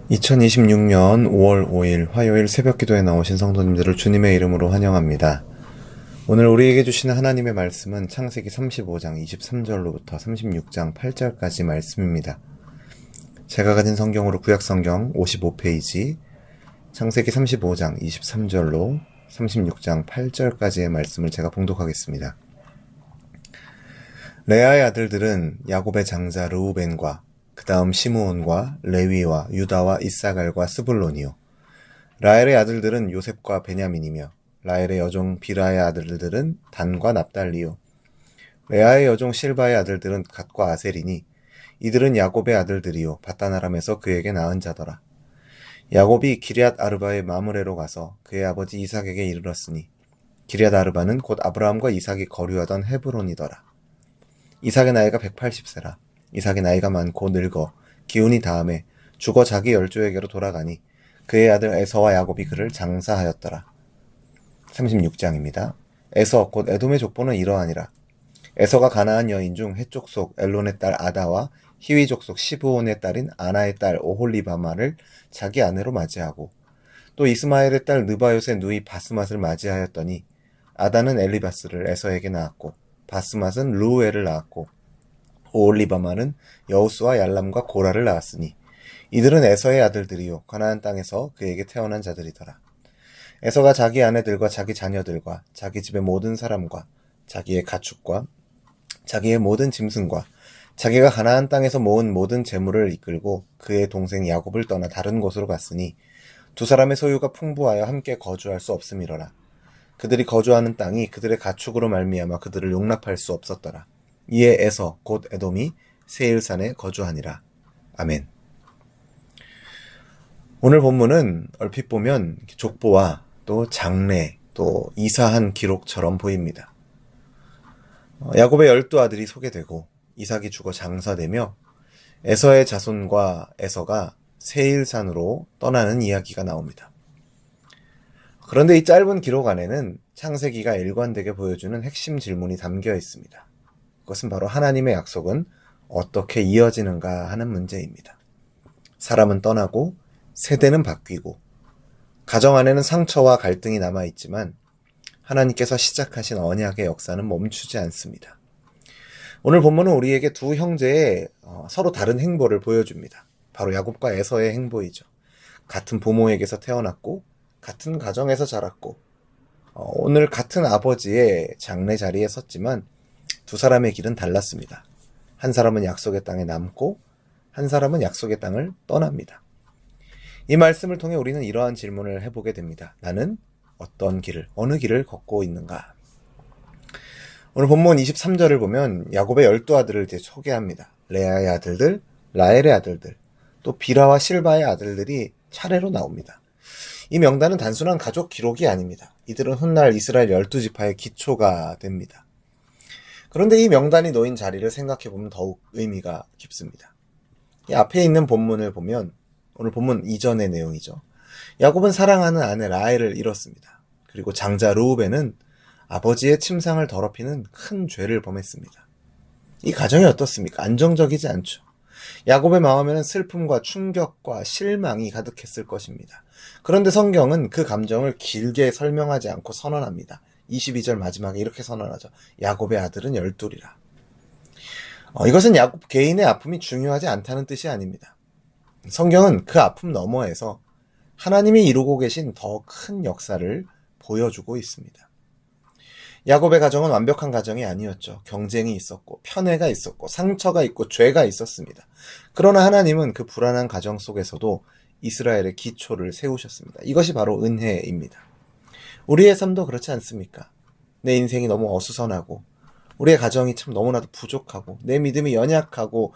2026년 5월 5일 화요일 새벽 기도에 나오신 성도님들을 주님의 이름으로 환영합니다. 오늘 우리에게 주시는 하나님의 말씀은 창세기 35장 23절로부터 36장 8절까지 말씀입니다. 제가 가진 성경으로 구약성경 55페이지 창세기 35장 23절로 36장 8절까지의 말씀을 제가 봉독하겠습니다. 레아의 아들들은 야곱의 장자 르우벤과 그 다음 시므온과 레위와 유다와 이사갈과 스불론이요. 라헬의 아들들은 요셉과 베냐민이며 라헬의 여종 비라의 아들들은 단과 납달리요. 레아의 여종 실바의 아들들은 갓과 아셀이니 이들은 야곱의 아들들이요 바다나람에서 그에게 낳은 자더라. 야곱이 기럇 아르바의 마므레로 가서 그의 아버지 이삭에게 이르렀으니 기럇 아르바는 곧 아브라함과 이삭이 거류하던 헤브론이더라. 이삭의 나이가 180세라. 이삭의 나이가 많고 늙어 기운이 다함에 죽어 자기 열조에게로 돌아가니 그의 아들 에서와 야곱이 그를 장사하였더라. 36장입니다. 에서 곧 에돔의 족보는 이러하니라. 에서가 가나안 여인 중 헷족 속 엘론의 딸 아다와 히위 족속 시브온의 딸인 아나의 딸 오홀리바마를 자기 아내로 맞이하고 또 이스마엘의 딸 느바요의 누이 바스맛을 맞이하였더니 아다는 엘리바스를 에서에게 낳았고 바스맛은 루우엘을 낳았고 오홀리바마는 여우스와 얄람과 고라를 낳았으니 이들은 에서의 아들들이요 가나안 땅에서 그에게 태어난 자들이더라. 에서가 자기 아내들과 자기 자녀들과 자기 집의 모든 사람과 자기의 가축과 자기의 모든 짐승과 자기가 가나안 땅에서 모은 모든 재물을 이끌고 그의 동생 야곱을 떠나 다른 곳으로 갔으니 두 사람의 소유가 풍부하여 함께 거주할 수 없음이러라. 그들이 거주하는 땅이 그들의 가축으로 말미암아 그들을 용납할 수 없었더라. 이에 에서 곧 에돔이 세일산에 거주하니라. 아멘. 오늘 본문은 얼핏 보면 족보와 또 장례 또 이사한 기록처럼 보입니다. 야곱의 12아들이 소개되고 이삭이 죽어 장사되며 에서의 자손과 에서가 세일산으로 떠나는 이야기가 나옵니다. 그런데 이 짧은 기록 안에는 창세기가 일관되게 보여주는 핵심 질문이 담겨 있습니다. 그것은 바로 하나님의 약속은 어떻게 이어지는가 하는 문제입니다. 사람은 떠나고 세대는 바뀌고 가정 안에는 상처와 갈등이 남아있지만 하나님께서 시작하신 언약의 역사는 멈추지 않습니다. 오늘 본문은 우리에게 두 형제의 서로 다른 행보를 보여줍니다. 바로 야곱과 에서의 행보이죠. 같은 부모에게서 태어났고 같은 가정에서 자랐고 오늘 같은 아버지의 장례 자리에 섰지만 두 사람의 길은 달랐습니다. 한 사람은 약속의 땅에 남고 한 사람은 약속의 땅을 떠납니다. 이 말씀을 통해 우리는 이러한 질문을 해보게 됩니다. 나는 어떤 길을, 어느 길을 걷고 있는가? 오늘 본문 23절을 보면 야곱의 12아들을 소개합니다. 레아의 아들들, 라헬의 아들들, 또 비라와 실바의 아들들이 차례로 나옵니다. 이 명단은 단순한 가족 기록이 아닙니다. 이들은 훗날 이스라엘 12지파의 기초가 됩니다. 그런데 이 명단이 놓인 자리를 생각해보면 더욱 의미가 깊습니다. 이 앞에 있는 본문을 보면 오늘 본문 이전의 내용이죠. 야곱은 사랑하는 아내 라헬을 잃었습니다. 그리고 장자 르우벤은 아버지의 침상을 더럽히는 큰 죄를 범했습니다. 이 가정이 어떻습니까? 안정적이지 않죠. 야곱의 마음에는 슬픔과 충격과 실망이 가득했을 것입니다. 그런데 성경은 그 감정을 길게 설명하지 않고 선언합니다. 22절 마지막에 이렇게 선언하죠. 야곱의 아들은 12이라. 이것은 야곱 개인의 아픔이 중요하지 않다는 뜻이 아닙니다. 성경은 그 아픔 너머에서 하나님이 이루고 계신 더 큰 역사를 보여주고 있습니다. 야곱의 가정은 완벽한 가정이 아니었죠. 경쟁이 있었고 편애가 있었고 상처가 있고 죄가 있었습니다. 그러나 하나님은 그 불안한 가정 속에서도 이스라엘의 기초를 세우셨습니다. 이것이 바로 은혜입니다. 우리의 삶도 그렇지 않습니까? 내 인생이 너무 어수선하고 우리의 가정이 참 너무나도 부족하고 내 믿음이 연약하고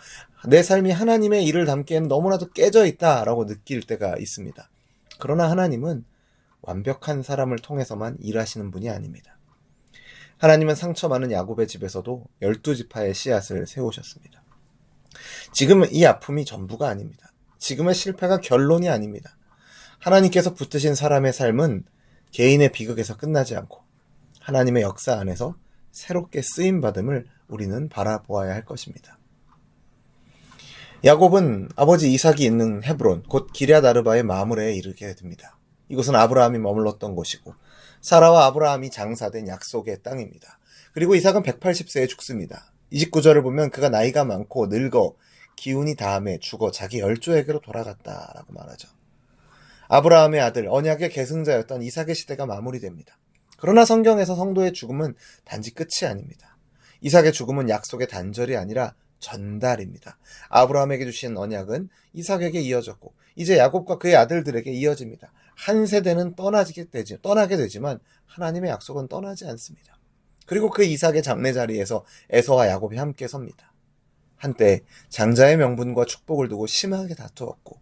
내 삶이 하나님의 일을 담기에는 너무나도 깨져 있다라고 느낄 때가 있습니다. 그러나 하나님은 완벽한 사람을 통해서만 일하시는 분이 아닙니다. 하나님은 상처 많은 야곱의 집에서도 12지파의 씨앗을 세우셨습니다. 지금은 이 아픔이 전부가 아닙니다. 지금의 실패가 결론이 아닙니다. 하나님께서 붙드신 사람의 삶은 개인의 비극에서 끝나지 않고 하나님의 역사 안에서 새롭게 쓰임받음을 우리는 바라보아야 할 것입니다. 야곱은 아버지 이삭이 있는 헤브론, 곧 기럇 아르바의 마므레에 이르게 됩니다. 이곳은 아브라함이 머물렀던 곳이고 사라와 아브라함이 장사된 약속의 땅입니다. 그리고 이삭은 180세에 죽습니다. 29절을 보면 그가 나이가 많고 늙어 기운이 다함에 죽어 자기 열조에게로 돌아갔다라고 말하죠. 아브라함의 아들, 언약의 계승자였던 이삭의 시대가 마무리됩니다. 그러나 성경에서 성도의 죽음은 단지 끝이 아닙니다. 이삭의 죽음은 약속의 단절이 아니라 전달입니다. 아브라함에게 주신 언약은 이삭에게 이어졌고 이제 야곱과 그의 아들들에게 이어집니다. 한 세대는 떠나게 되지만 하나님의 약속은 떠나지 않습니다. 그리고 그 이삭의 장례 자리에서 에서와 야곱이 함께 섭니다. 한때 장자의 명분과 축복을 두고 심하게 다투었고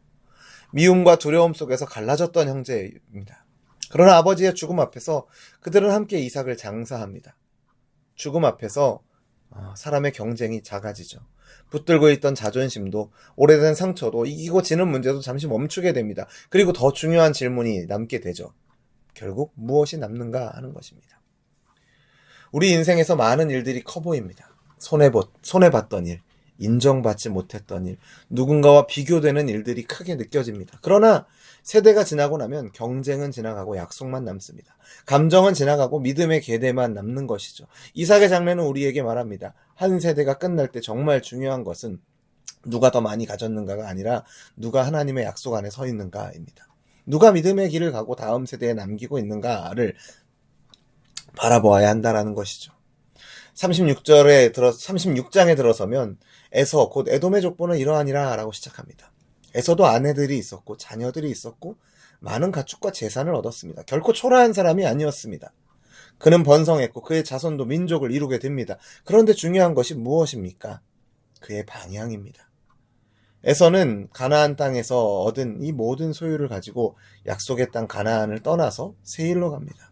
미움과 두려움 속에서 갈라졌던 형제입니다. 그러나 아버지의 죽음 앞에서 그들은 함께 이삭을 장사합니다. 죽음 앞에서 사람의 경쟁이 작아지죠. 붙들고 있던 자존심도 오래된 상처도 이기고 지는 문제도 잠시 멈추게 됩니다. 그리고 더 중요한 질문이 남게 되죠. 결국 무엇이 남는가 하는 것입니다. 우리 인생에서 많은 일들이 커 보입니다. 손해봤던 일, 인정받지 못했던 일, 누군가와 비교되는 일들이 크게 느껴집니다. 그러나 세대가 지나고 나면 경쟁은 지나가고 약속만 남습니다. 감정은 지나가고 믿음의 계대만 남는 것이죠. 이삭의 장례는 우리에게 말합니다. 한 세대가 끝날 때 정말 중요한 것은 누가 더 많이 가졌는가가 아니라 누가 하나님의 약속 안에 서 있는가입니다. 누가 믿음의 길을 가고 다음 세대에 남기고 있는가를 바라보아야 한다라는 것이죠. 36장에 들어서면 에서 곧 에돔의 족보는 이러하니라 라고 시작합니다. 에서도 아내들이 있었고 자녀들이 있었고 많은 가축과 재산을 얻었습니다. 결코 초라한 사람이 아니었습니다. 그는 번성했고 그의 자손도 민족을 이루게 됩니다. 그런데 중요한 것이 무엇입니까? 그의 방향입니다. 에서는 가나안 땅에서 얻은 이 모든 소유를 가지고 약속의 땅 가나안을 떠나서 세일로 갑니다.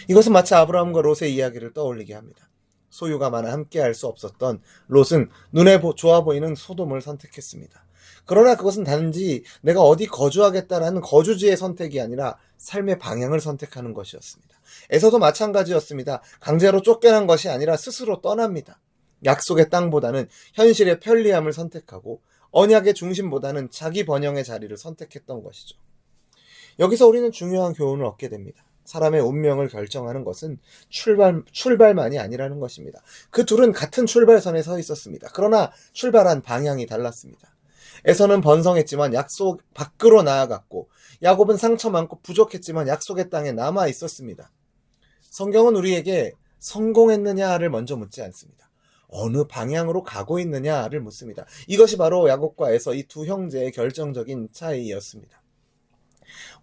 이것은 마치 아브라함과 롯의 이야기를 떠올리게 합니다. 소유가 많아 함께할 수 없었던 롯은 눈에 좋아 보이는 소돔을 선택했습니다. 그러나 그것은 단지 내가 어디 거주하겠다라는 거주지의 선택이 아니라 삶의 방향을 선택하는 것이었습니다. 에서도 마찬가지였습니다. 강제로 쫓겨난 것이 아니라 스스로 떠납니다. 약속의 땅보다는 현실의 편리함을 선택하고 언약의 중심보다는 자기 번영의 자리를 선택했던 것이죠. 여기서 우리는 중요한 교훈을 얻게 됩니다. 사람의 운명을 결정하는 것은 출발만이 아니라는 것입니다. 그 둘은 같은 출발선에 서 있었습니다. 그러나 출발한 방향이 달랐습니다. 에서는 번성했지만 약속 밖으로 나아갔고 야곱은 상처 많고 부족했지만 약속의 땅에 남아 있었습니다. 성경은 우리에게 성공했느냐를 먼저 묻지 않습니다. 어느 방향으로 가고 있느냐를 묻습니다. 이것이 바로 야곱과 에서 이 두 형제의 결정적인 차이였습니다.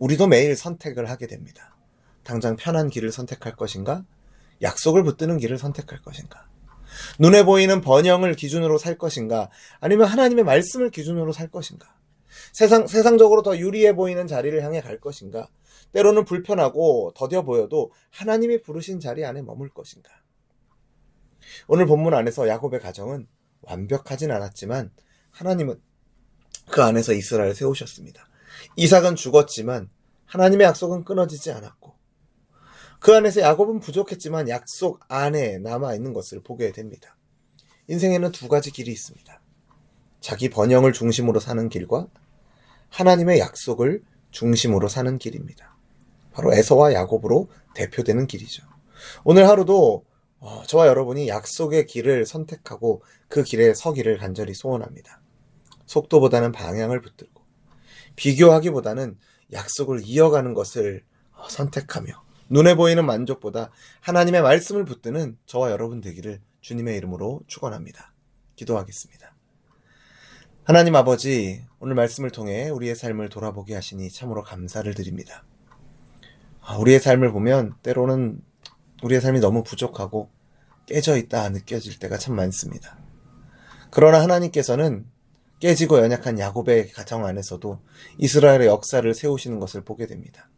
우리도 매일 선택을 하게 됩니다. 당장 편한 길을 선택할 것인가? 약속을 붙드는 길을 선택할 것인가? 눈에 보이는 번영을 기준으로 살 것인가? 아니면 하나님의 말씀을 기준으로 살 것인가? 세상적으로 더 유리해 보이는 자리를 향해 갈 것인가? 때로는 불편하고 더뎌 보여도 하나님이 부르신 자리 안에 머물 것인가? 오늘 본문 안에서 야곱의 가정은 완벽하진 않았지만 하나님은 그 안에서 이스라엘을 세우셨습니다. 이삭은 죽었지만 하나님의 약속은 끊어지지 않았고 그 안에서 야곱은 부족했지만 약속 안에 남아있는 것을 보게 됩니다. 인생에는 두 가지 길이 있습니다. 자기 번영을 중심으로 사는 길과 하나님의 약속을 중심으로 사는 길입니다. 바로 에서와 야곱으로 대표되는 길이죠. 오늘 하루도 저와 여러분이 약속의 길을 선택하고 그 길에 서기를 간절히 소원합니다. 속도보다는 방향을 붙들고 비교하기보다는 약속을 이어가는 것을 선택하며 눈에 보이는 만족보다 하나님의 말씀을 붙드는 저와 여러분 되기를 주님의 이름으로 축원합니다. 기도하겠습니다. 하나님 아버지, 오늘 말씀을 통해 우리의 삶을 돌아보게 하시니 참으로 감사를 드립니다. 우리의 삶을 보면 때로는 우리의 삶이 너무 부족하고 깨져 있다 느껴질 때가 참 많습니다. 그러나 하나님께서는 깨지고 연약한 야곱의 가정 안에서도 이스라엘의 역사를 세우시는 것을 보게 됩니다.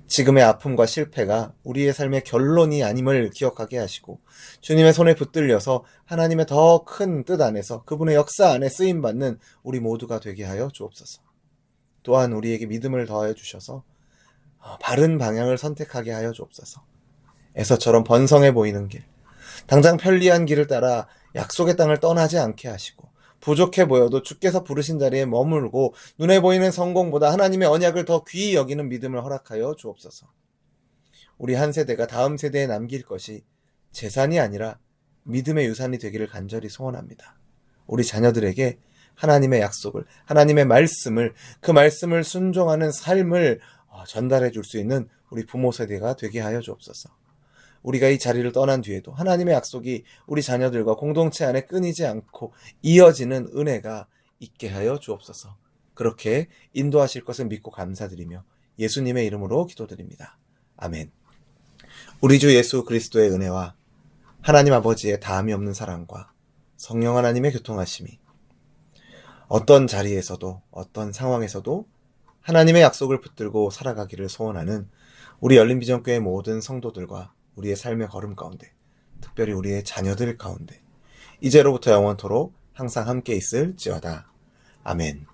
지금의 아픔과 실패가 우리의 삶의 결론이 아님을 기억하게 하시고 주님의 손에 붙들려서 하나님의 더 큰 뜻 안에서 그분의 역사 안에 쓰임받는 우리 모두가 되게 하여 주옵소서. 또한 우리에게 믿음을 더하여 주셔서 바른 방향을 선택하게 하여 주옵소서. 에서처럼 번성해 보이는 길, 당장 편리한 길을 따라 약속의 땅을 떠나지 않게 하시고 부족해 보여도 주께서 부르신 자리에 머물고 눈에 보이는 성공보다 하나님의 언약을 더 귀히 여기는 믿음을 허락하여 주옵소서. 우리 한 세대가 다음 세대에 남길 것이 재산이 아니라 믿음의 유산이 되기를 간절히 소원합니다. 우리 자녀들에게 하나님의 약속을, 하나님의 말씀을, 그 말씀을 순종하는 삶을 전달해 줄 수 있는 우리 부모 세대가 되게 하여 주옵소서. 우리가 이 자리를 떠난 뒤에도 하나님의 약속이 우리 자녀들과 공동체 안에 끊이지 않고 이어지는 은혜가 있게 하여 주옵소서. 그렇게 인도하실 것을 믿고 감사드리며 예수님의 이름으로 기도드립니다. 아멘. 우리 주 예수 그리스도의 은혜와 하나님 아버지의 다함이 없는 사랑과 성령 하나님의 교통하심이 어떤 자리에서도 어떤 상황에서도 하나님의 약속을 붙들고 살아가기를 소원하는 우리 열린비전교회 모든 성도들과 우리의 삶의 걸음 가운데, 특별히 우리의 자녀들 가운데 이제로부터 영원토록 항상 함께 있을지어다. 아멘.